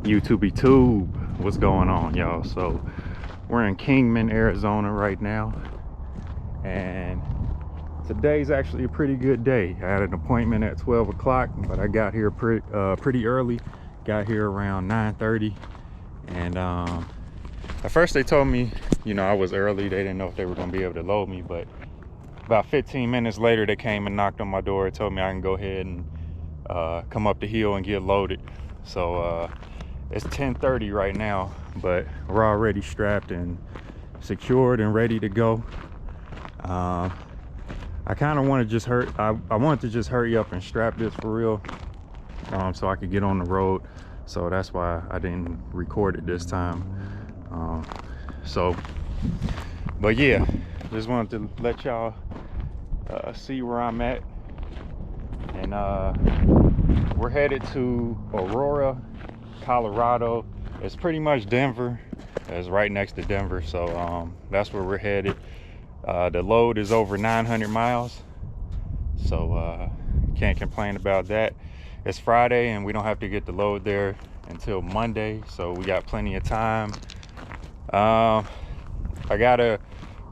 YouTube, what's going on, y'all? So we're in Kingman, Arizona right now, and today's actually a pretty good day. I had an appointment at 12 o'clock, but I got here pretty early. Got here around 9:30, and at first they told me, I was early. They didn't know if they were gonna be able to load me, but about 15 minutes later, they came and knocked on my door and told me I can go ahead and come up the hill and get loaded. So it's 10:30 right now, but we're already strapped and secured and ready to go. I kind of want to just I wanted to just hurry up and strap this for real, so I could get on the road. So that's why I didn't record it this time. But yeah, just wanted to let y'all see where I'm at, and we're headed to Aurora, Colorado. It's pretty much Denver. It's right next to Denver, so that's where we're headed. The load is over 900 miles, so can't complain about that. It's Friday and we don't have to get the load there until Monday, so we got plenty of time. I gotta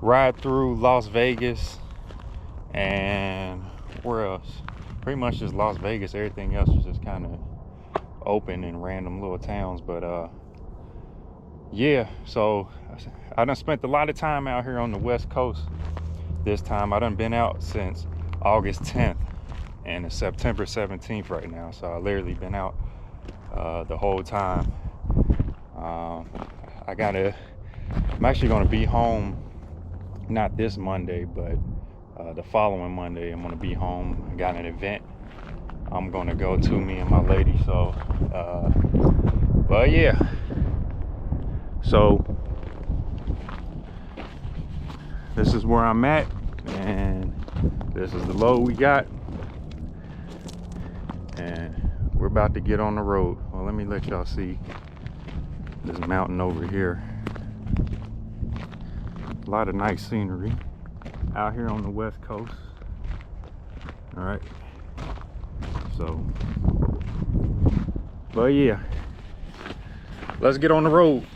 ride through Las Vegas, and where else? Pretty much just Las Vegas. Everything else is just kind of open and random little towns. But yeah, so I done spent a lot of time out here on the West Coast this time. I done been out since August 10th, and it's September 17th right now, so I literally been out the whole time. I'm actually gonna be home, not this Monday, but the following Monday. I'm gonna be home. I got an event I'm gonna go to, me and my lady. So but yeah, so this is where I'm at, and this is the load we got, and we're about to get on the road. Well, let me let y'all see this mountain over here. A lot of nice scenery out here on the West Coast. All right, so, but yeah, let's get on the road.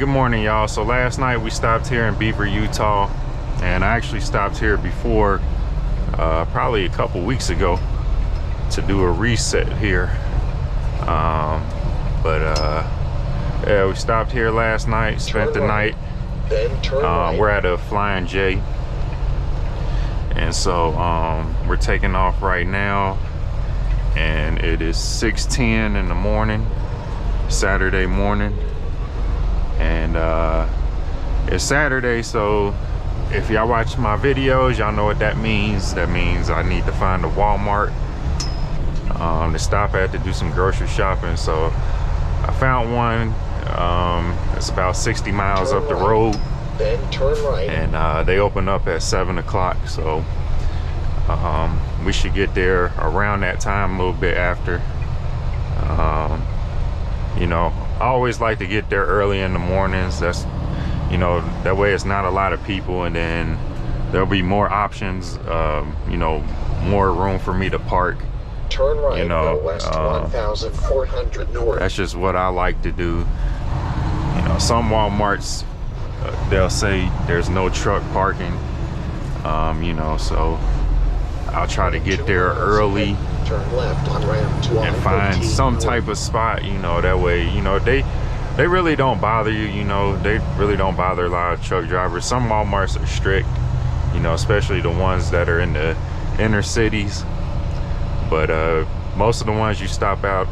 good morning, y'all. So last night we stopped here in Beaver, Utah, and I actually stopped here before, probably a couple weeks ago, to do a reset here. Yeah, we stopped here last night, spent the night. Then turn right. We're at a Flying J, and so we're taking off right now, and it is 6:10 in the morning, Saturday morning. And it's Saturday, so if y'all watch my videos, y'all know what that means. That means I need to find a Walmart to stop at to do some grocery shopping. So I found one. It's about 60 miles Turn up the right. road. Then turn right. And they open up at 7 o'clock, so we should get there around that time, a little bit after. You know, I always like to get there early in the mornings. That's, you know, that way it's not a lot of people, and then there'll be more options, you know, more room for me to park. Turn right, you know, go west 1,400 north. That's just what I like to do. You know, some Walmarts, they'll say there's no truck parking, you know, so I'll try to get there early. Turn left on ramp to and find some type of spot, you know, that way, you know, they really don't bother you, you know, they really don't bother a lot of truck drivers. Some Walmarts are strict, you know, especially the ones that are in the inner cities, but most of the ones you stop at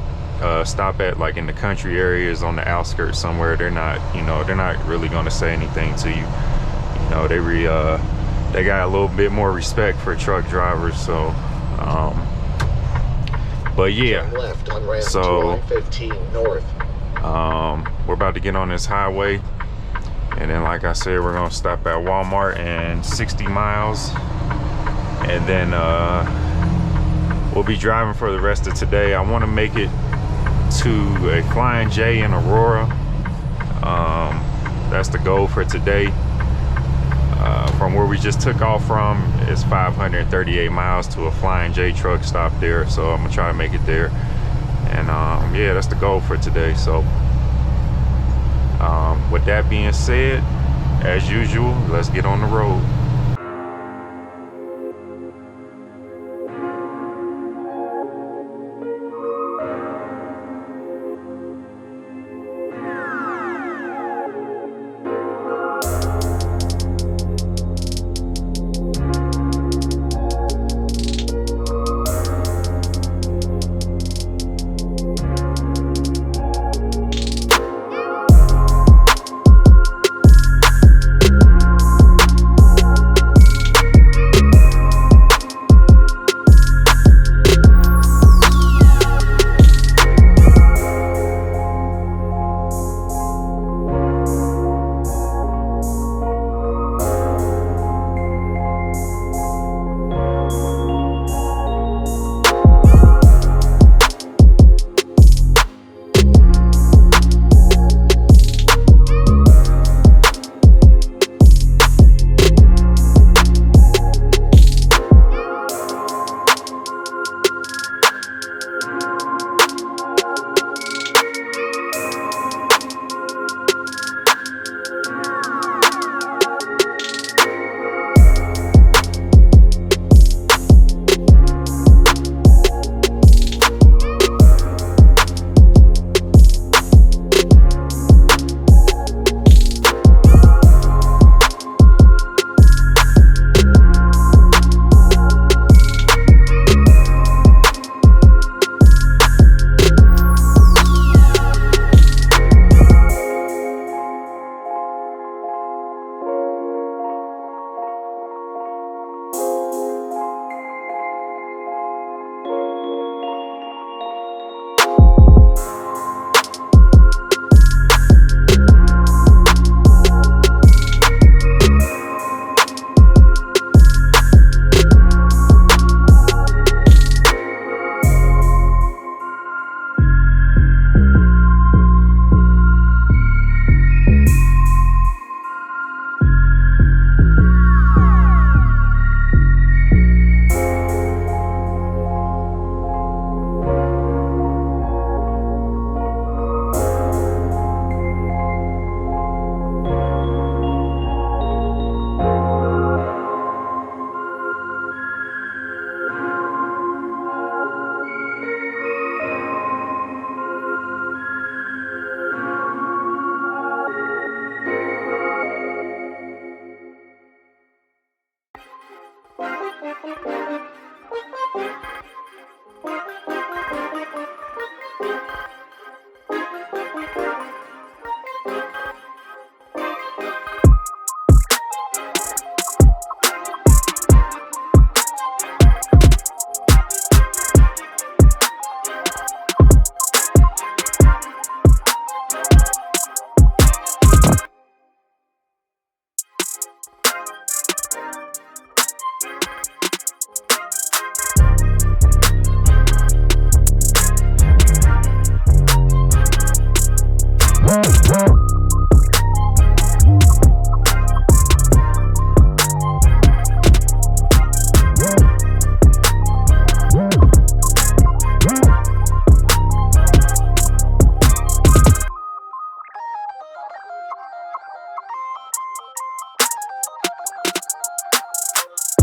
like in the country areas on the outskirts somewhere, they're not, you know, they're not really going to say anything to you. You know, they got a little bit more respect for truck drivers. So but yeah, turn left on ramp so to I-15 north. We're about to get on this highway, and then like I said, we're gonna stop at Walmart in 60 miles, and then we'll be driving for the rest of today. I want to make it to a Flying J in Aurora. That's the goal for today. From where we just took off from, it's 538 miles to a Flying J truck stop there, so I'm gonna try to make it there. And yeah, that's the goal for today. So with that being said, as usual, let's get on the road.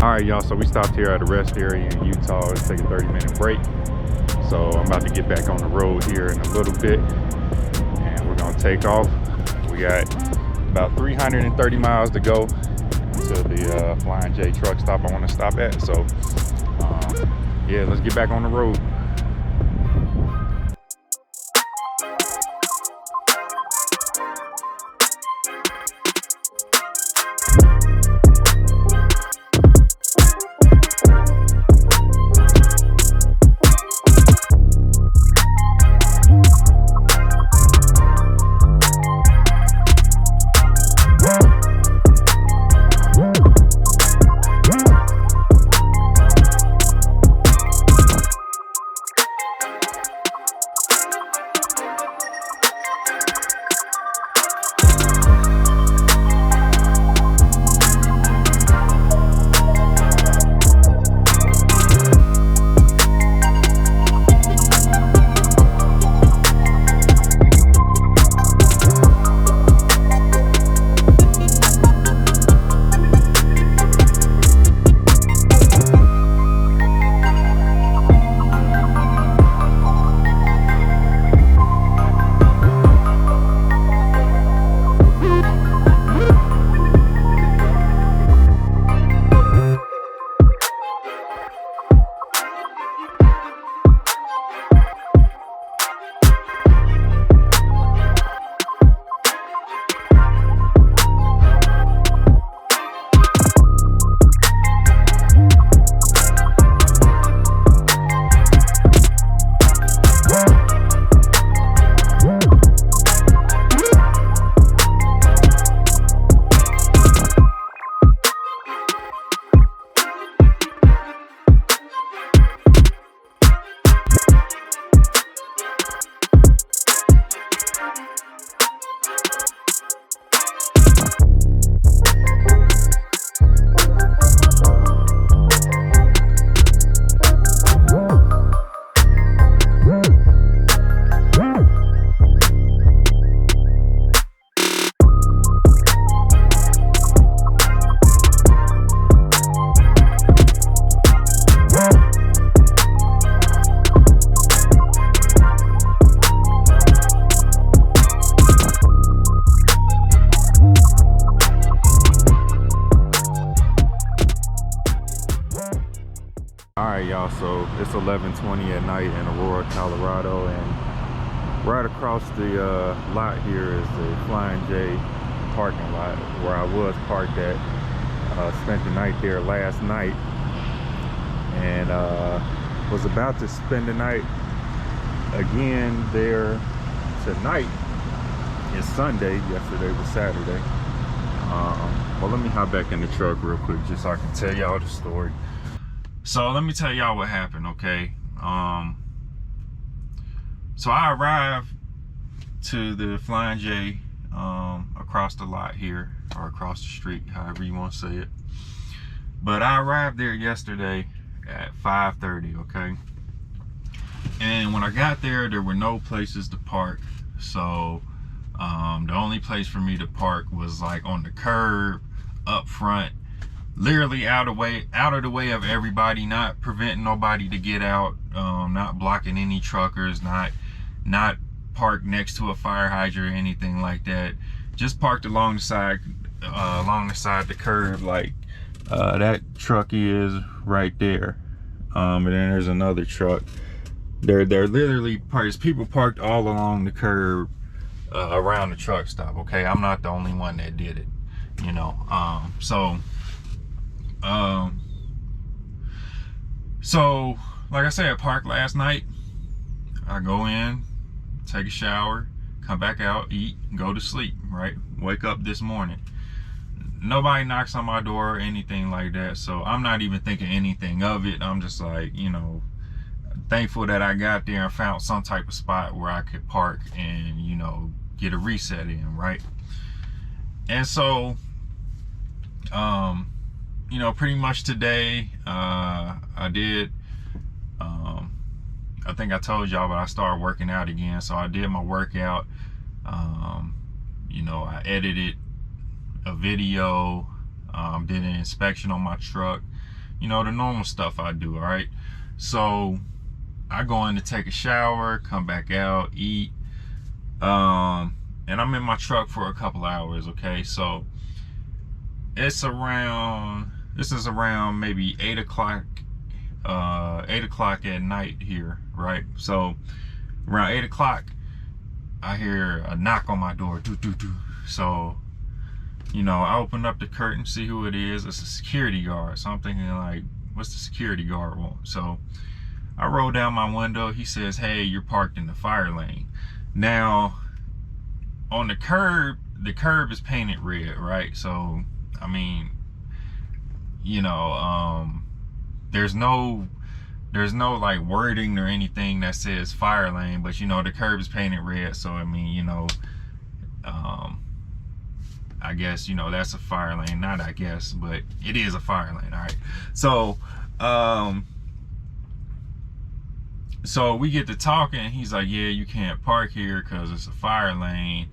All right, y'all, so we stopped here at a rest area in Utah. Let's take a 30-minute break. So I'm about to get back on the road here in a little bit, and we're gonna take off. We got about 330 miles to go to the Flying J truck stop I want to stop at. So yeah, let's get back on the road. Y'all, so it's 11:20 at night in Aurora, Colorado, and right across the lot here is the Flying J parking lot where I was parked at. Spent the night there last night, and was about to spend the night again there tonight. It's Sunday. Yesterday was Saturday. Well, let me hop back in the truck real quick just so I can tell y'all the story. So let me tell y'all what happened, okay? So I arrived to the Flying J across the lot here, or across the street, however you want to say it. But I arrived there yesterday at 5:30, okay? And when I got there, there were no places to park. So the only place for me to park was like on the curb up front, literally out of the way of everybody, not preventing nobody to get out, not blocking any truckers, not parked next to a fire hydrant or anything like that. Just parked along the side, the curb, like That truck is right there. And then there's another truck. They're literally there's people parked all along the curb around the truck stop. Okay, I'm not the only one that did it, you know. So like I said, I parked last night. I go in, take a shower, come back out, eat, go to sleep, right? Wake up this morning. Nobody knocks on my door or anything like that, so I'm not even thinking anything of it. I'm just like, you know, thankful that I got there and found some type of spot where I could park and, you know, get a reset in, right? And so, you know, pretty much today, I did, I think I told y'all, but I started working out again. So I did my workout. You know, I edited a video, did an inspection on my truck, you know, the normal stuff I do. All right, so I go in to take a shower, come back out, eat, and I'm in my truck for a couple hours. Okay, so it's around, this is around maybe 8 o'clock, 8 o'clock at night here, right? So around 8 o'clock, I hear a knock on my door, doo doo doo. So, you know, I open up the curtain, see who it is. It's a security guard. So I'm thinking, like, what's the security guard want? So I roll down my window. He says, hey, you're parked in the fire lane. Now, on the curb is painted red, right? So, I mean, you know, there's no like wording or anything that says fire lane, but you know, the curb is painted red. So, I mean, you know, I guess, you know, that's a fire lane. Not I guess, but it is a fire lane. All right. So, so we get to talking. He's like, yeah, you can't park here because it's a fire lane.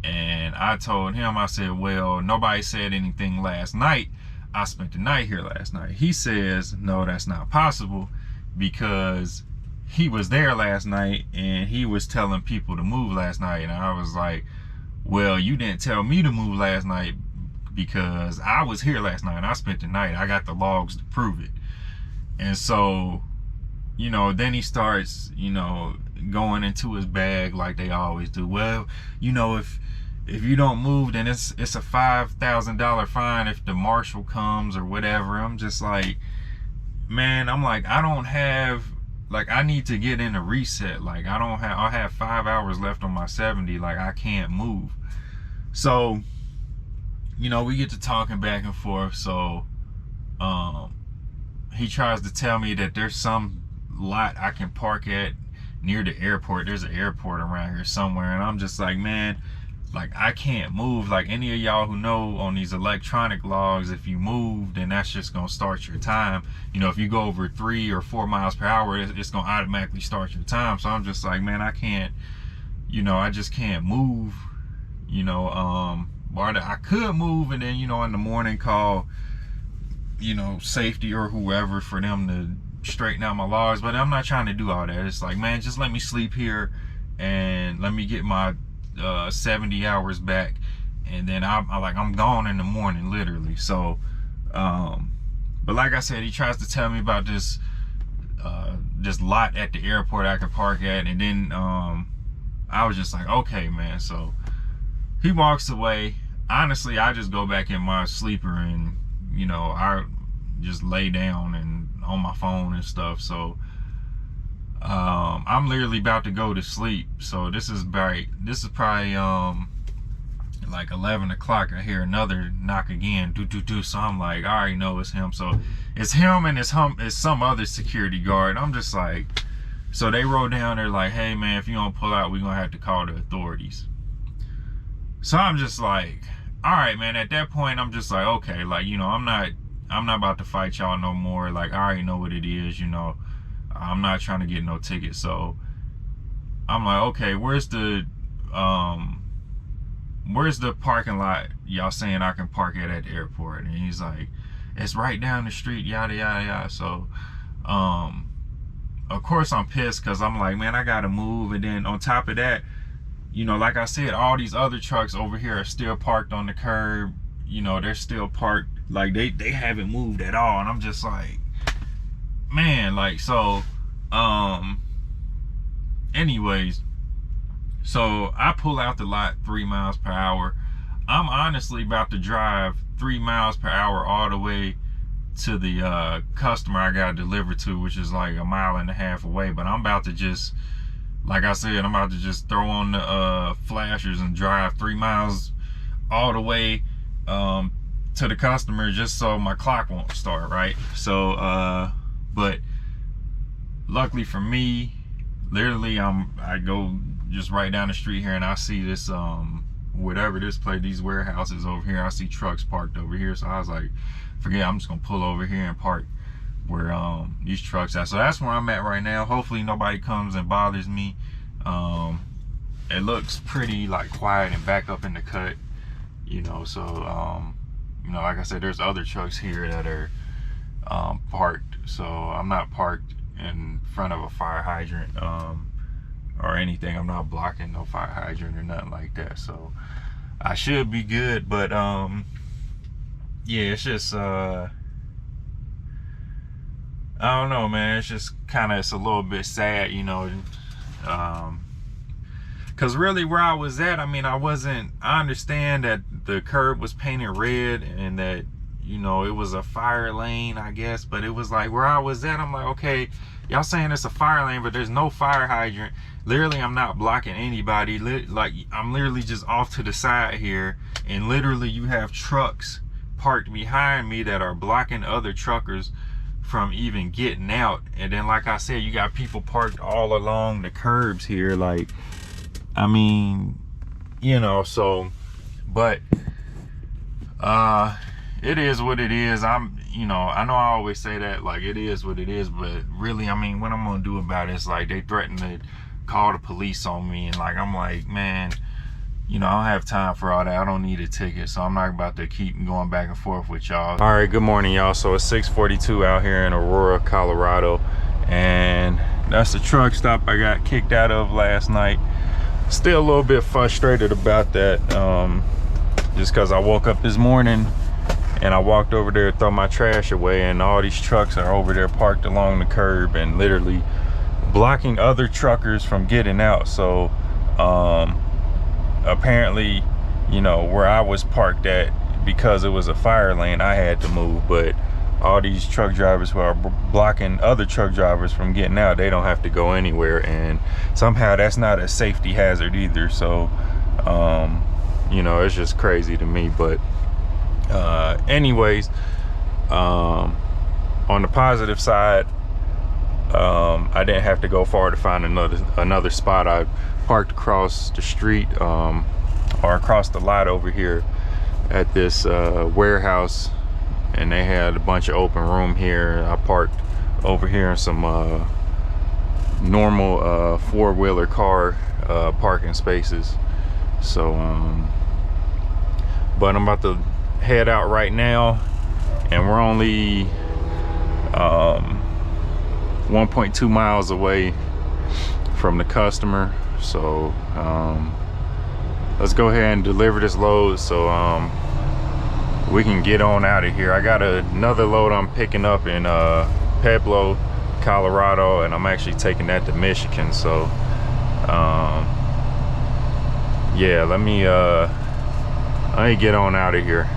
And I told him, I said, well, nobody said anything last night. I spent the night here last night. He says, no, that's not possible because he was there last night and he was telling people to move last night. And I was like, well, you didn't tell me to move last night because I was here last night and I spent the night. I got the logs to prove it. And so, you know, then he starts, you know, going into his bag like they always do. Well, you know, if you don't move, then it's a $5,000 fine if the marshal comes or whatever. I'm just like, man, I'm like, I don't have, like, I need to get in a reset. Like, I have 5 hours left on my 70. Like, I can't move. So, you know, we get to talking back and forth. So, he tries to tell me that there's some lot I can park at near the airport. There's an airport around here somewhere. And I'm just like, man, like, I can't move. Like, any of y'all who know on these electronic logs, if you move, then that's just gonna start your time. You know, if you go over 3 or 4 miles per hour, it's gonna automatically start your time. So I'm just like, man, I can't, you know, I just can't move, you know. Or I could move and then, you know, in the morning call, you know, safety or whoever for them to straighten out my logs. But I'm not trying to do all that. It's like, man, just let me sleep here and let me get my 70 hours back, and then I'm gone in the morning, literally. So, but like I said, he tries to tell me about this lot at the airport I could park at, and then I was just like, okay, man. So he walks away. Honestly, I just go back in my sleeper and, you know, I just lay down and on my phone and stuff. So I'm literally about to go to sleep. So this is probably like 11 o'clock. I hear another knock again, do do do. So I'm like, I already know it's him. So it's him and it's some other security guard. I'm just like, so they wrote down, they're like, hey man, if you don't pull out, we're gonna have to call the authorities. So I'm just like, all right, man. At that point, I'm just like, okay, like, you know, I'm not about to fight y'all no more. Like, I already know what it is, you know. I'm not trying to get no ticket. So I'm like, okay, where's the parking lot y'all saying I can park at the airport? And he's like, it's right down the street, yada yada yada. So of course I'm pissed because I'm like, man, I gotta move. And then on top of that, you know, like I said, all these other trucks over here are still parked on the curb. You know, they're still parked Like they haven't moved at all, and I'm just like, man, like, so anyways, so I pull out the lot 3 miles per hour. I'm honestly about to drive 3 miles per hour all the way to the customer I got delivered to, which is like 1.5 miles away. But I'm about to just, like I said, I'm about to just throw on the flashers and drive 3 miles all the way to the customer, just so my clock won't start, right? So but luckily for me, literally I go just right down the street here and I see this whatever this place, these warehouses over here, I see trucks parked over here. So I was like, forget, I'm just gonna pull over here and park where these trucks at. So that's where I'm at right now. Hopefully nobody comes and bothers me. It looks pretty like quiet and back up in the cut, you know. So you know, like I said, there's other trucks here that are parked, so I'm not parked in front of a fire hydrant or anything. I'm not blocking no fire hydrant or nothing like that, so I should be good. But yeah, it's just I don't know, man. It's just kind of, it's a little bit sad, you know, because really where I was at, I mean, I understand that the curb was painted red and that, you know, it was a fire lane, I guess, but it was like where I was at, I'm like, okay, y'all saying it's a fire lane, but there's no fire hydrant. Literally, I'm not blocking anybody. Like, I'm literally just off to the side here, and literally you have trucks parked behind me that are blocking other truckers from even getting out. And then, like I said, you got people parked all along the curbs here. Like, I mean, you know, so, but it is what it is. You know, I know I always say that, like, it is what it is, but really, I mean, what I'm gonna do about it is, like, they threatened to call the police on me, and like, I'm like, man, you know, I don't have time for all that. I don't need a ticket, so I'm not about to keep going back and forth with y'all. All right, good morning, y'all. So it's 6:42 out here in Aurora, Colorado, and that's the truck stop I got kicked out of last night. Still a little bit frustrated about that, just because I woke up this morning and I walked over there to throw my trash away, and all these trucks are over there parked along the curb and literally blocking other truckers from getting out. So apparently, you know, where I was parked at, because it was a fire lane, I had to move, but all these truck drivers who are blocking other truck drivers from getting out, they don't have to go anywhere, and somehow that's not a safety hazard either. So you know, it's just crazy to me. But anyways, on the positive side, I didn't have to go far to find another spot. I parked across the street, or across the lot over here at this warehouse, and they had a bunch of open room here. I parked over here in some normal four-wheeler car parking spaces. So but I'm about to head out right now, and we're only 1.2 miles away from the customer. So let's go ahead and deliver this load so we can get on out of here. I got another load I'm picking up in Pueblo, Colorado, and I'm actually taking that to Michigan. So yeah, let me get on out of here.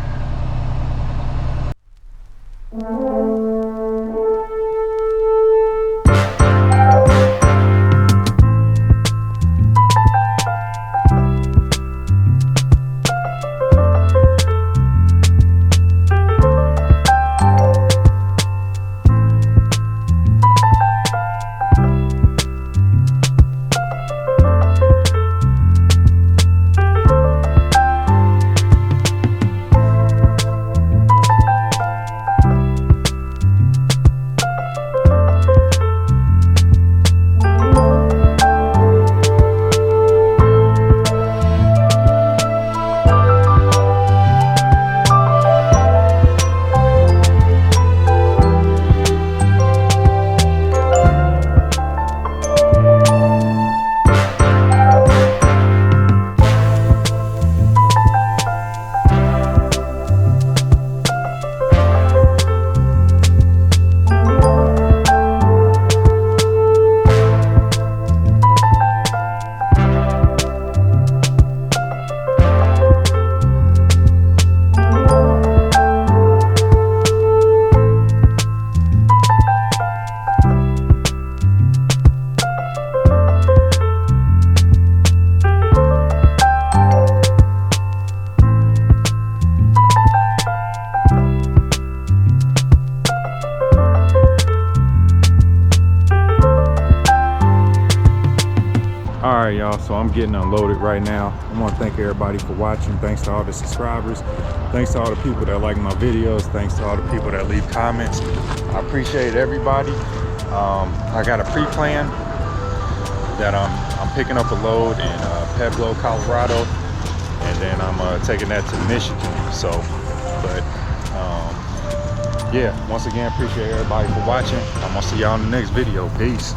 y'all. So I'm getting unloaded right now. I want to thank everybody for watching. Thanks to all the subscribers. Thanks to all the people that like my videos. Thanks to all the people that leave comments. I appreciate everybody. I got a pre-plan that I'm picking up a load in Pueblo, Colorado, and then I'm taking that to Michigan. So, but yeah, once again, appreciate everybody for watching. I'm gonna see y'all in the next video. Peace.